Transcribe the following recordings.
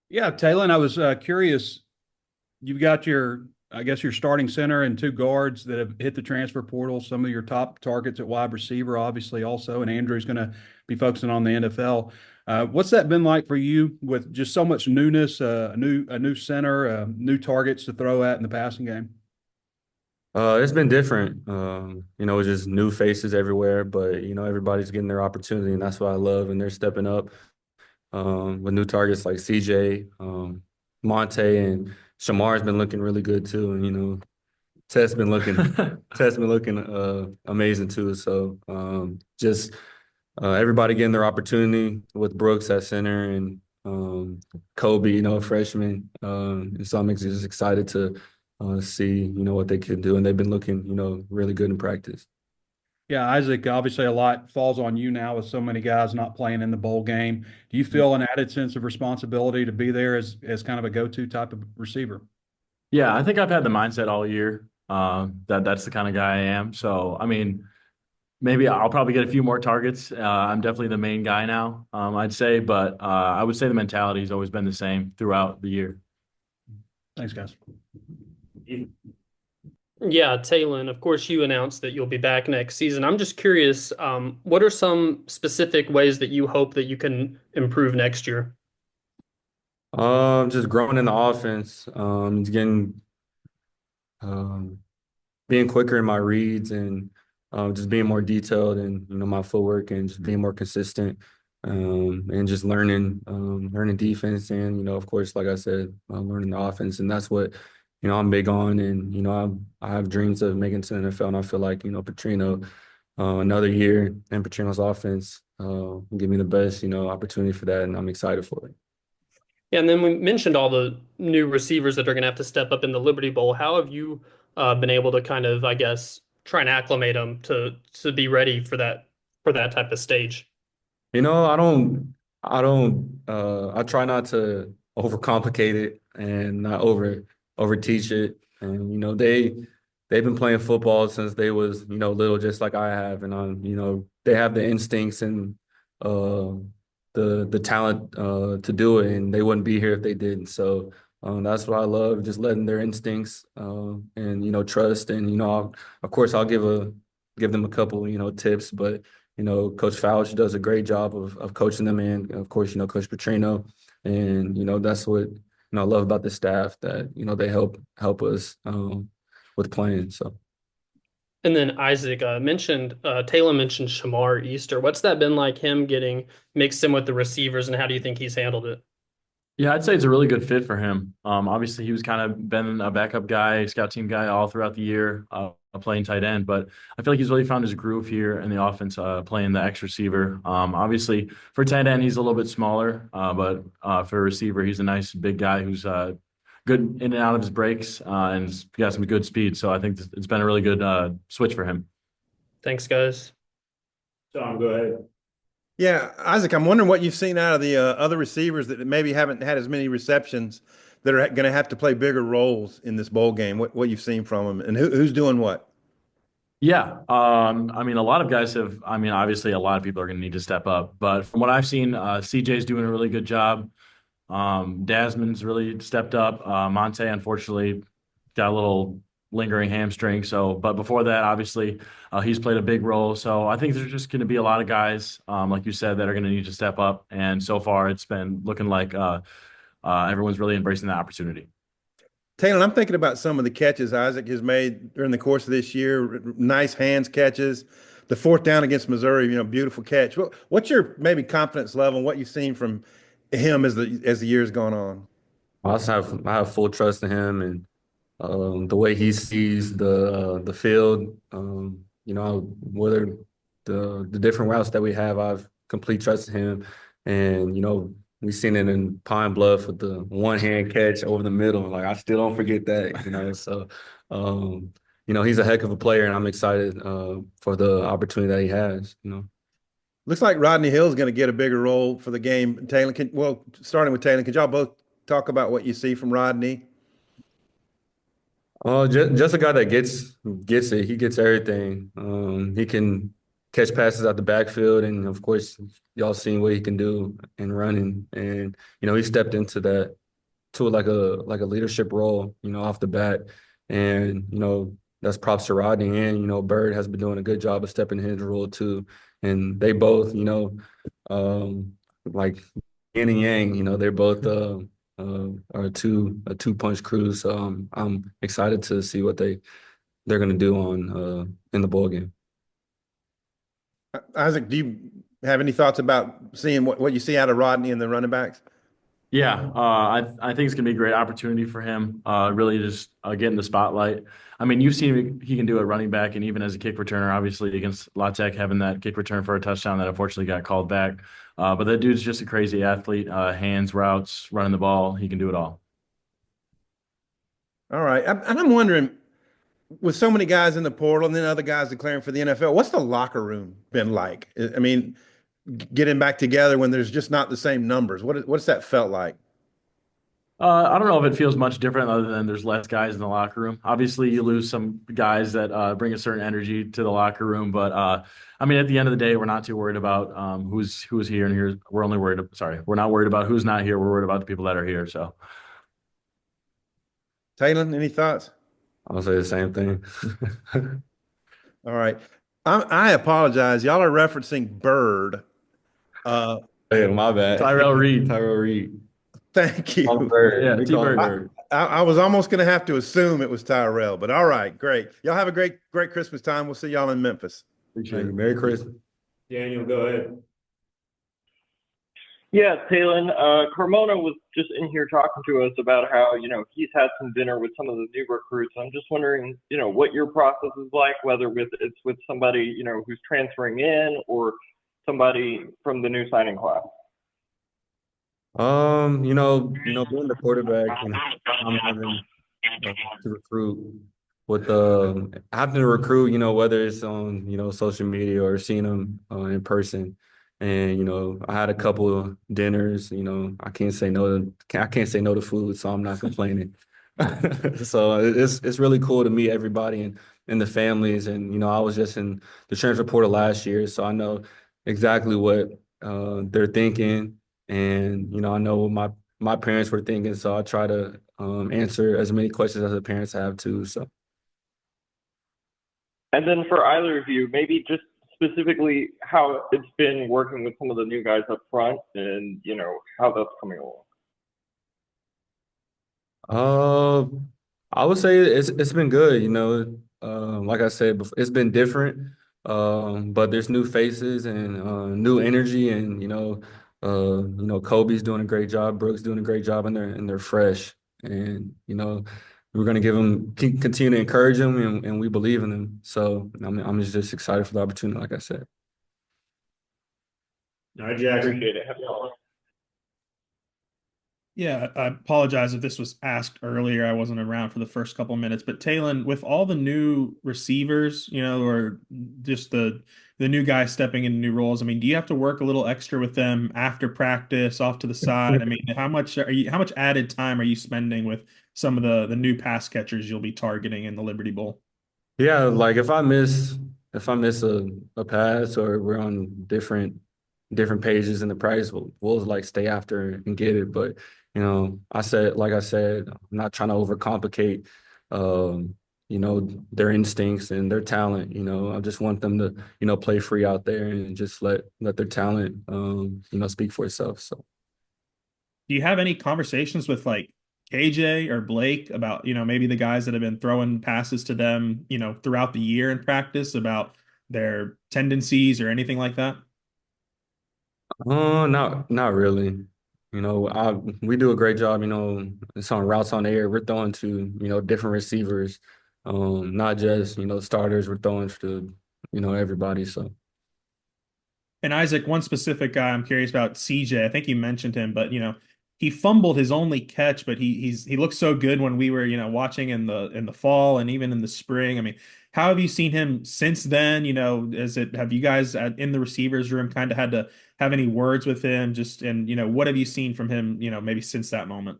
Yeah, Taylen, I was curious. You've got I guess, your starting center and two guards that have hit the transfer portal. Some of your top targets at wide receiver, obviously, also, and Andrew's going to be focusing on the NFL. What's that been like for you with just so much newness, a new center, new targets to throw at in the passing game? It's been different. Just new faces everywhere, but everybody's getting their opportunity, and that's what I love. And they're stepping up with new targets like CJ, Monte, and Shamar's been looking really good too. And Tess been looking, Tess been looking amazing too. So just everybody getting their opportunity with Brooks at center and Kobe, a freshman. And so I'm just excited to see, what they can do. And they've been looking, really good in practice. Yeah, Isaac, obviously a lot falls on you now with so many guys not playing in the bowl game. Do you feel an added sense of responsibility to be there as kind of a go-to type of receiver? Yeah, I think I've had the mindset all year that that's the kind of guy I am. So, I mean, maybe I'll probably get a few more targets. I'm definitely the main guy now, I'd say, but I would say the mentality has always been the same throughout the year. Thanks, guys. Yeah, Taylor, of course, you announced that you'll be back next season. I'm just curious, what are some specific ways that you hope that you can improve next year? Just growing in the offense, getting um, being quicker in my reads and just being more detailed and my footwork and just being more consistent and just learning defense and of course like I said learning the offense, and that's what I'm big on. And I have dreams of making it to the NFL, and I feel like Petrino another year in Petrino's offense will give me the best opportunity for that, and I'm excited for it. Yeah, and then we mentioned all the new receivers that are going to have to step up in the Liberty Bowl. How have you been able to kind of, I guess, try and acclimate them to be ready for that type of stage? I try not to overcomplicate it and not over teach it. And they've been playing football since they was little, just like I have. And they have the instincts and uh the talent to do it, and they wouldn't be here if they didn't. So that's what I love, just letting their instincts and trust. And of course I'll give them a couple tips, but Coach Fouch does a great job of coaching them, and of course, Coach Petrino, and that's what I love about the staff, that they help us with playing. So And then Isaac Taylor mentioned Shamar Easter. What's that been like, him getting mixed in with the receivers, and how do you think he's handled it? Yeah, I'd say it's a really good fit for him. Obviously, he was kind of been a backup guy, scout team guy all throughout the year, playing tight end. But I feel like he's really found his groove here in the offense, playing the X receiver. Obviously, for tight end, he's a little bit smaller, but for a receiver, he's a nice big guy who's good in and out of his breaks and he's got some good speed. So I think it's been a really good switch for him. Thanks, guys. Tom, go ahead. Yeah, Isaac, I'm wondering what you've seen out of the other receivers that maybe haven't had as many receptions that are going to have to play bigger roles in this bowl game. What you've seen from them, and who's doing what? Yeah. I mean, a lot of guys have, I mean, obviously a lot of people are going to need to step up, but from what I've seen, CJ's doing a really good job. Dasman's really stepped up. Monte, unfortunately, got a little lingering hamstring. So, but before that, obviously, he's played a big role. So I think there's just going to be a lot of guys, like you said, that are going to need to step up. And so far, it's been looking like everyone's really embracing that opportunity. Taylor, I'm thinking about some of the catches Isaac has made during the course of this year. Nice hands catches. The fourth down against Missouri, beautiful catch. What's your maybe confidence level and what you've seen from him as the year's gone on? I have full trust in him, and the way he sees the field. Whether the different routes that we have, I've complete trust in him. And we've seen it in Pine Bluff with the one hand catch over the middle. Like, I still don't forget that. So he's a heck of a player, and I'm excited for the opportunity that he has. Looks like Rodney Hill is going to get a bigger role for the game. Taylor, starting with Taylor, could y'all both talk about what you see from Rodney? Just a guy that gets it. He gets everything. He can catch passes out the backfield, and of course, y'all seen what he can do in running, and he stepped into that to like a leadership role, off the bat, and that's props to Rodney, and Bird has been doing a good job of stepping in his role too, and they both, like yin and yang, they're both are a two-punch crew, so I'm excited to see what they're gonna do on in the bowl game. Isaac, do you have any thoughts about seeing what you see out of Rodney and the running backs? Yeah, I think it's gonna be a great opportunity for him. Really just get in the spotlight. I mean, you've seen he can do a running back, and even as a kick returner, obviously against La Tech, having that kick return for a touchdown that unfortunately got called back. But that dude's just a crazy athlete. Hands, routes, running the ball, he can do it all. All right. And I'm wondering, with so many guys in the portal and then other guys declaring for the NFL, what's the locker room been like? I mean, getting back together when there's just not the same numbers. What's that felt like? I don't know if it feels much different other than there's less guys in the locker room. Obviously, you lose some guys that bring a certain energy to the locker room, but I mean, at the end of the day, we're not too worried about who's here and here. We're only worried. Sorry, we're not worried about who's not here. We're worried about the people that are here. So, Taylen, any thoughts? I'll say the same thing. All right. I apologize. Y'all are referencing Bird. Hey, my bad. Tyrell Reed. Tyrell Reed. Thank Oh, you. Bird. Yeah, We call him T-Bird. Bird. I was almost going to have to assume it was Tyrell, but all right, great. Y'all have a great Christmas time. We'll see y'all in Memphis. Appreciate Thank it. you. Merry Christmas. Daniel, go ahead. Yeah, Taylen, Carmona was just in here talking to us about how, he's had some dinner with some of the new recruits. I'm just wondering, what your process is like, whether it's with somebody, who's transferring in or somebody from the new signing class. Being the quarterback and I'm having to recruit having to recruit, whether it's on, social media or seeing them in person. And, I had a couple of dinners, I can't say no to food, so I'm not complaining. So it's really cool to meet everybody and the families. And, I was just in the transfer portal last year, so I know exactly what they're thinking. And, I know what my parents were thinking, so I try to answer as many questions as the parents have too. So. And then for either of you, maybe just specifically how it's been working with some of the new guys up front and, how that's coming along. I would say it's been good, like I said before, it's been different. But there's new faces and new energy, and Kobe's doing a great job, Brooks doing a great job, and they're fresh. And we're gonna continue to encourage them, and we believe in them. So I'm just excited for the opportunity, like I said. All right, Jackson. Appreciate it. Happy holidays. Yeah, I apologize if this was asked earlier. I wasn't around for the first couple of minutes, but Taylen, with all the new receivers, or just the new guys stepping into new roles, I mean, do you have to work a little extra with them after practice, off to the side? I mean, how much added time are you spending with some of the new pass catchers you'll be targeting in the Liberty Bowl? Yeah, like if I miss a pass or we're on different pages in the practice, we'll like stay after and get it. But like I said, I'm not trying to overcomplicate, their instincts and their talent. I just want them to, play free out there and just let their talent, speak for itself. So, Do you have any conversations with like KJ or Blake about, maybe the guys that have been throwing passes to them, throughout the year in practice about their tendencies or anything like that? not really. We do a great job, it's on routes on the air. We're throwing to, different receivers, not just, starters. We're throwing to, everybody. So. And Isaac, one specific guy I'm curious about, CJ. I think you mentioned him, but he fumbled his only catch, but he looked so good when we were watching in the fall and even in the spring. I mean, how have you seen him since then? Have you guys in the receivers room kind of had to have any words with him? What have you seen from him? Maybe since that moment.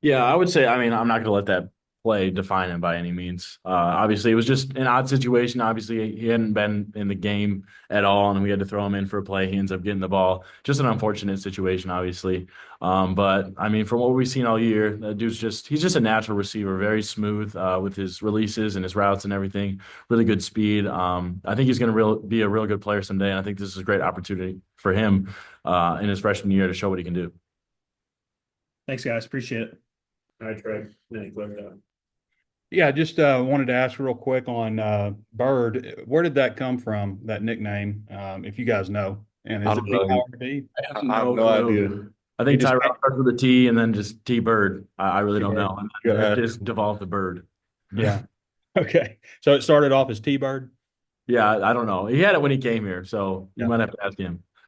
Yeah, I would say, I mean, I'm not going to let that play define him by any means. Obviously, it was just an odd situation. Obviously, he hadn't been in the game at all, and we had to throw him in for a play. He ends up getting the ball. Just an unfortunate situation, obviously. But I mean, from what we've seen all year, that he's just a natural receiver, very smooth with his releases and his routes and everything. Really good speed. I think he's going to be a real good player someday, and I think this is a great opportunity for him in his freshman year to show what he can do. Thanks, guys. Appreciate it. All right, Trey. Yeah, just wanted to ask real quick on Bird. Where did that come from, that nickname, if you guys know? And I is it don't know. T-Power-D? I have I have no clue. idea. I think He just- Tyrell starts with a T and then just T Bird. I really don't know. And then Yeah. it just devolved to Bird. Yeah. Okay. So it started off as T-Bird? Yeah, I don't know. He had it when he came here, so you Yeah. might have to ask him.